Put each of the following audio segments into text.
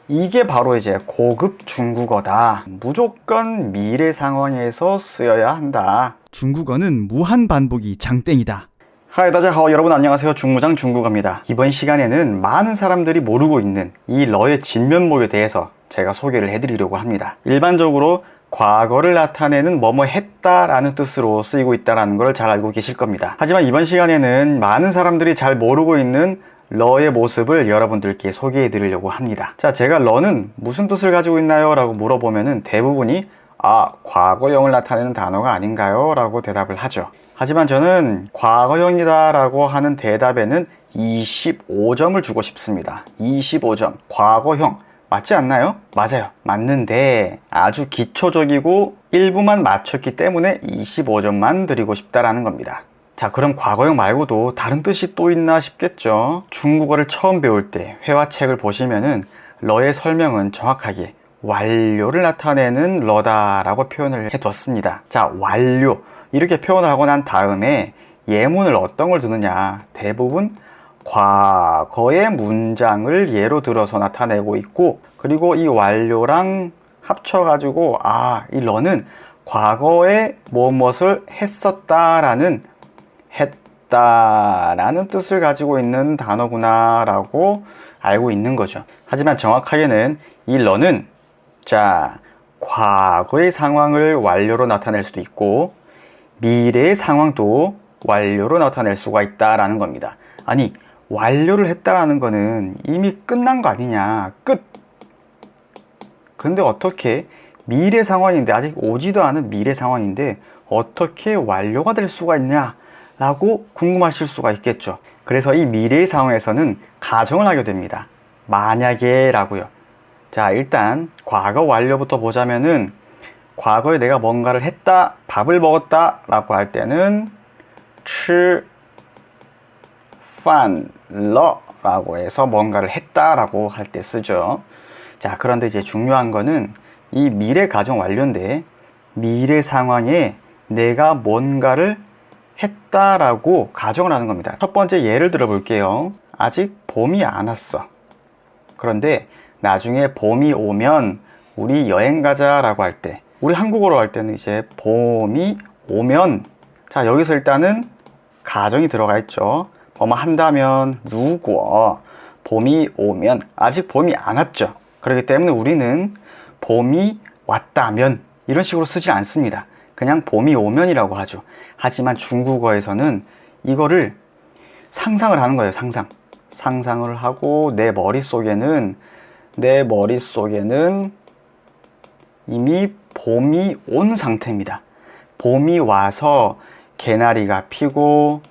이게 바로 이제 고급 중국어다. 무조건 미래 상황에서 쓰여야 한다. 중국어는 무한 반복이 장땡이다. 하이, 다자하오. 여러분 안녕하세요. 중무장 중국어입니다. 이번 시간에는 많은 사람들이 모르고 있는 이 러의 진면목에 대해서 제가 소개를 해드리려고 합니다. 일반적으로 과거를 나타내는 뭐뭐 했다라는 뜻으로 쓰이고 있다는 걸 잘 알고 계실 겁니다. 하지만 이번 시간에는 많은 사람들이 잘 모르고 있는 러의 모습을 여러분들께 소개해 드리려고 합니다. 자, 제가 러는 무슨 뜻을 가지고 있나요? 라고 물어보면은 대부분이 과거형을 나타내는 단어가 아닌가요? 라고 대답을 하죠. 하지만 저는 과거형이다 라고 하는 대답에는 25점을 주고 싶습니다. 25점. 과거형. 맞지 않나요? 맞아요. 맞는데 아주 기초적이고 일부만 맞췄기 때문에 25점만 드리고 싶다라는 겁니다. 자, 그럼 과거형 말고도 다른 뜻이 또 있나 싶겠죠. 중국어를 처음 배울 때 회화책을 보시면은 러의 설명은 정확하게 완료를 나타내는 러다라고 표현을 해뒀습니다. 자, 완료 이렇게 표현을 하고 난 다음에 예문을 어떤 걸 드느냐, 대부분 과거의 문장을 예로 들어서 나타내고 있고, 그리고 이 완료랑 합쳐가지고 이 러는 과거에 무엇을 했었다라는 뜻을 가지고 있는 단어구나 라고 알고 있는 거죠. 하지만 정확하게는 이 러는 과거의 상황을 완료로 나타낼 수도 있고 미래의 상황도 완료로 나타낼 수가 있다라는 겁니다. 아니, 완료를 했다라는 거는 이미 끝난 거 아니냐, 끝. 근데 어떻게 미래 상황인데, 아직 오지도 않은 미래 상황인데 어떻게 완료가 될 수가 있냐 라고 궁금하실 수가 있겠죠. 그래서 이 미래의 상황에서는 가정을 하게 됩니다. 만약에 라고요. 자, 일단 과거 완료부터 보자면은, 과거에 내가 뭔가를 했다, 밥을 먹었다 라고 할 때는 吃饭了라고 해서 뭔가를 했다 라고 할 때 쓰죠. 자, 그런데 이제 중요한 거는 이 미래 가정 완료인데 미래 상황에 내가 뭔가를 했다라고 가정을 하는 겁니다. 첫 번째 예를 들어 볼게요. 아직 봄이 안 왔어. 그런데 나중에 봄이 오면 우리 여행 가자 라고 할 때, 우리 한국어로 할 때는 이제 봄이 오면, 자, 여기서 일단은 가정이 들어가 있죠. 뭐뭐 한다면, 如果 봄이 오면, 아직 봄이 안 왔죠. 그렇기 때문에 우리는 봄이 왔다면 이런 식으로 쓰지 않습니다. 그냥 봄이 오면이라고 하죠. 하지만 중국어에서는 이거를 상상을 하는 거예요. 상상을 하고 내 머릿속에는 이미 봄이 온 상태입니다. 봄이 와서 개나리가 피고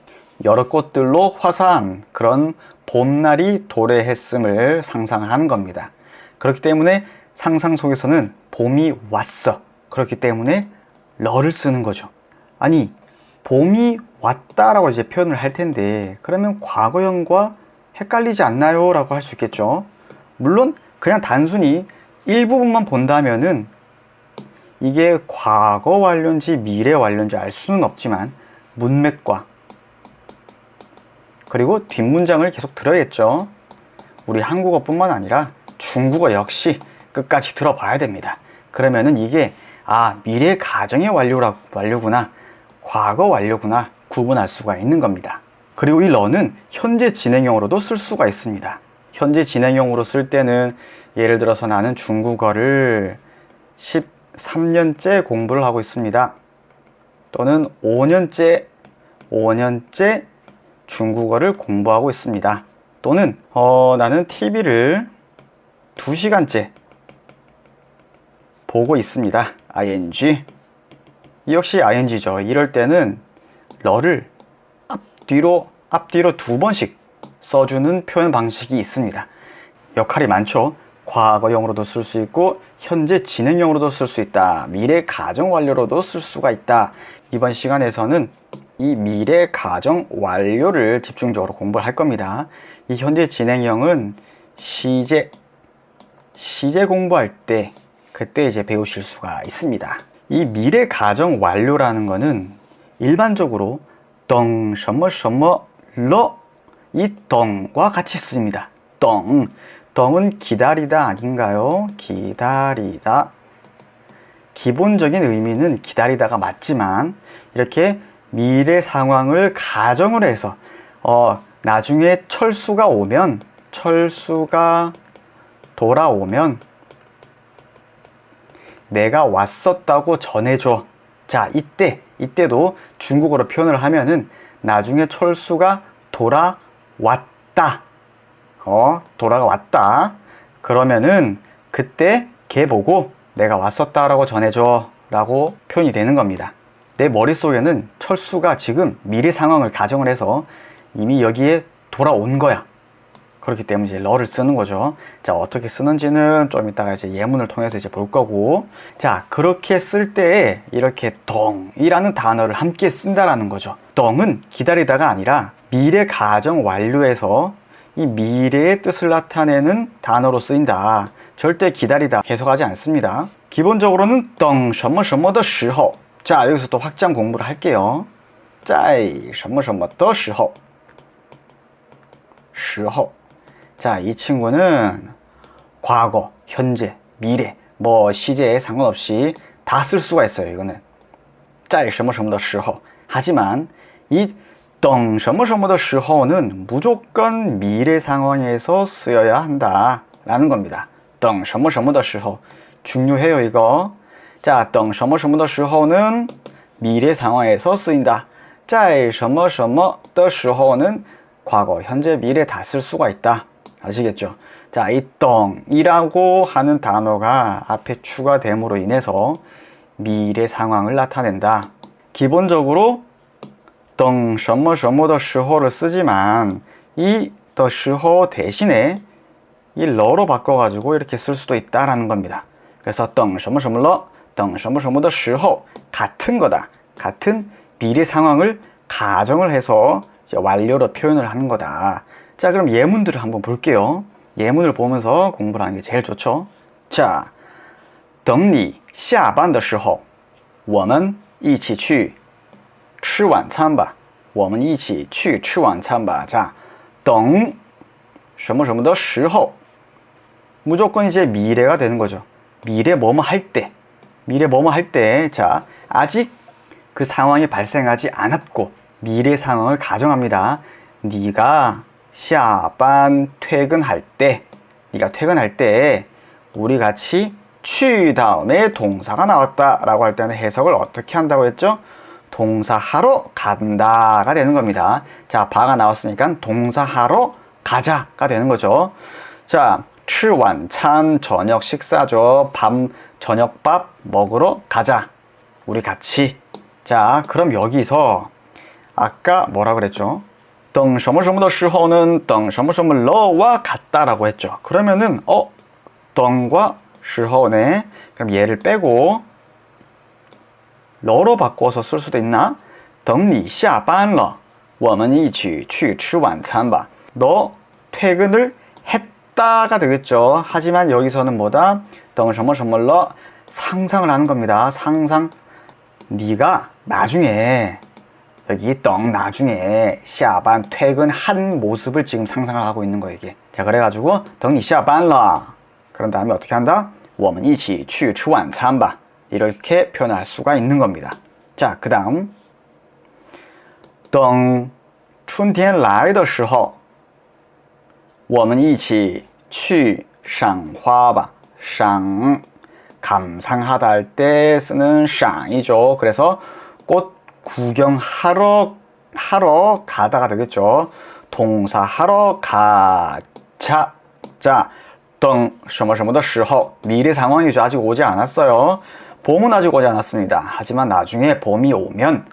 여러 꽃들로 화사한 그런 봄날이 도래했음을 상상하는 겁니다. 그렇기 때문에 상상 속에서는 봄이 왔어. 그렇기 때문에 러를 쓰는 거죠. 아니, 봄이 왔다라고 이제 표현을 할 텐데, 그러면 과거형과 헷갈리지 않나요? 라고 할 수 있겠죠. 물론 그냥 단순히 일부분만 본다면은 이게 과거 완료인지 미래 완료인지 알 수는 없지만 문맥과 그리고 뒷문장을 계속 들어야겠죠. 우리 한국어뿐만 아니라 중국어 역시 끝까지 들어봐야 됩니다. 그러면은 이게 미래 가정의 완료구나, 과거 완료구나 구분할 수가 있는 겁니다. 그리고 이 러는 현재 진행형으로도 쓸 수가 있습니다. 현재 진행형으로 쓸 때는 예를 들어서 나는 중국어를 13년째 공부를 하고 있습니다. 또는 5년째 중국어를 공부하고 있습니다. 또는 나는 TV를 2시간째 보고 있습니다. ing. 역시 ing죠. 이럴 때는 러를 앞뒤로 2번씩 써주는 표현 방식이 있습니다. 역할이 많죠. 과거형으로도 쓸 수 있고 현재 진행형으로도 쓸 수 있다. 미래 가정 완료로도 쓸 수가 있다. 이번 시간에서는 이 미래 가정 완료를 집중적으로 공부를 할 겁니다. 이 현재 진행형은 시제 공부할 때 그때 이제 배우실 수가 있습니다. 이 미래 가정 완료라는 거는 일반적으로 等什么什么了이 덩과 같이 씁니다. 덩은 기다리다 아닌가요? 기다리다. 기본적인 의미는 기다리다가 맞지만 이렇게 미래 상황을 가정을 해서 나중에 철수가 돌아오면 내가 왔었다고 전해줘. 자, 이때도 중국어로 표현을 하면은 나중에 철수가 돌아왔다. 돌아왔다. 그러면은 그때 걔 보고 내가 왔었다라고 전해줘 라고 표현이 되는 겁니다. 내 머릿속에는 철수가 지금 미래 상황을 가정을 해서 이미 여기에 돌아온 거야. 그렇기 때문에 이제 러를 쓰는 거죠. 자, 어떻게 쓰는지는 좀 이따가 이제 예문을 통해서 이제 볼 거고. 자, 그렇게 쓸 때 이렇게 덩이라는 단어를 함께 쓴다라는 거죠. 덩은 기다리다가 아니라 미래 가정 완료해서 이 미래의 뜻을 나타내는 단어로 쓰인다. 절대 기다리다 해석하지 않습니다. 기본적으로는 等什么什么的时候. 자, 여기서 또 확장 공부를 할게요. 在什么什么的时候. 자, 이 친구는 과거, 현재, 미래, 뭐 시제에 상관없이 다 쓸 수가 있어요. 이거는 在什么什么的时候. 하지만 이 等什么什么的时候는 무조건 미래 상황에서 쓰여야 한다 라는 겁니다. 等什么什么的时候. 중요해요, 이거. 자, 等什么什么的时候는 미래 상황에서 쓰인다. 在什么什么的时候는 과거, 현재, 미래 다 쓸 수가 있다. 아시겠죠? 자, 이 덩이라고 하는 단어가 앞에 추가됨으로 인해서 미래 상황을 나타낸다. 기본적으로 等什么什么的时候를 쓰지만 이 的时候 대신에 이 러로 바꿔가지고 이렇게 쓸 수도 있다라는 겁니다. 그래서 等什么什么了, 等什么什么的时候 같은 거다. 같은 미래 상황을 가정을 해서 이제 완료로 표현을 하는 거다. 자, 그럼 예문들을 한번 볼게요. 예문을 보면서 공부를 하는 게 제일 좋죠. 자, 等你下班的时候我们一起去吃晚餐吧我们一起去吃晚餐吧 자, 等什么什么的时候 무조건 이제 미래가 되는 거죠. 미래 뭐뭐 할 때. 미래 뭐뭐 할 때. 자, 아직 그 상황이 발생하지 않았고 미래 상황을 가정합니다. 네가 下班 퇴근할 때, 네가 퇴근할 때 우리 같이 去 다음에 동사가 나왔다 라고 할 때는 해석을 어떻게 한다고 했죠? 동사하러 간다가 되는 겁니다. 자, 바가 나왔으니까 동사하러 가자가 되는 거죠. 자, 吃晚餐 저녁 식사죠. 저녁밥 먹으러 가자. 우리 같이. 자, 그럼 여기서 아까 뭐라 그랬죠? 等什么什么的时候는 等什么什么了와 같다라고 했죠. 그러면은 等과 时候네. 그럼 얘를 빼고 러로 바꿔서 쓸 수도 있나? 等你下班了我们一起去吃晚餐吧. 너 퇴근을 했다가 되겠죠. 하지만 여기서는 뭐다? 等什么什么了 상상을 하는 겁니다. 상상. 네가 나중에 여기 나중에 下班 퇴근한 모습을 지금 상상을 하고 있는 거예요, 이게. 자, 그래가지고 等你下班了 그런 다음에 어떻게 한다? 我们一起去吃晚餐吧 이렇게 표현할 수가 있는 겁니다. 자, 그 다음 等春天来的时候我们一起去赏花吧 赏 감상하다 할 때 쓰는 쌍이죠. 그래서 꽃 구경하러 가다가 되겠죠. 동사하러 가자. 자, 等什么什么的时候 미래 상황이죠. 아직 오지 않았어요. 봄은 아직 오지 않았습니다. 하지만 나중에 봄이 오면